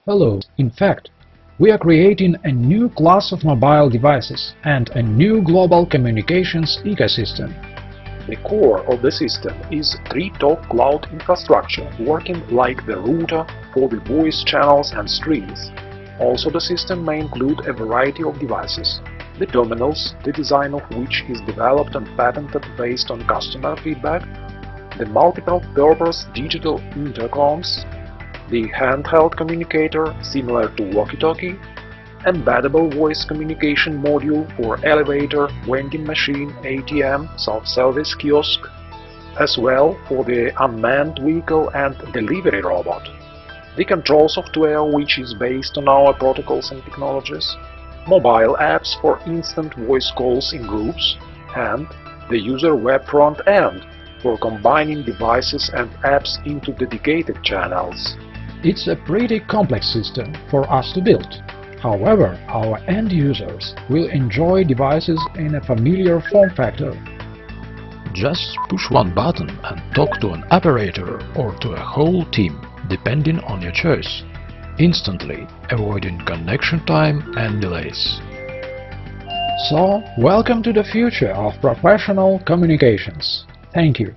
Hello. In fact, we are creating a new class of mobile devices and a new global communications ecosystem. The core of the system is TreeTalk cloud infrastructure, working like the router for the voice channels and streams. Also, the system may include a variety of devices. The terminals, the design of which is developed and patented based on customer feedback, the multiple-purpose digital intercoms, the handheld communicator similar to walkie-talkie, embeddable voice communication module for elevator, vending machine, ATM, self-service kiosk, as well for the unmanned vehicle and delivery robot, the control software which is based on our protocols and technologies, mobile apps for instant voice calls in groups, and the user web front end for combining devices and apps into dedicated channels. It's a pretty complex system for us to build. However, our end users will enjoy devices in a familiar form factor. Just push one button and talk to an operator or to a whole team, depending on your choice, instantly avoiding connection time and delays. So, welcome to the future of professional communications. Thank you.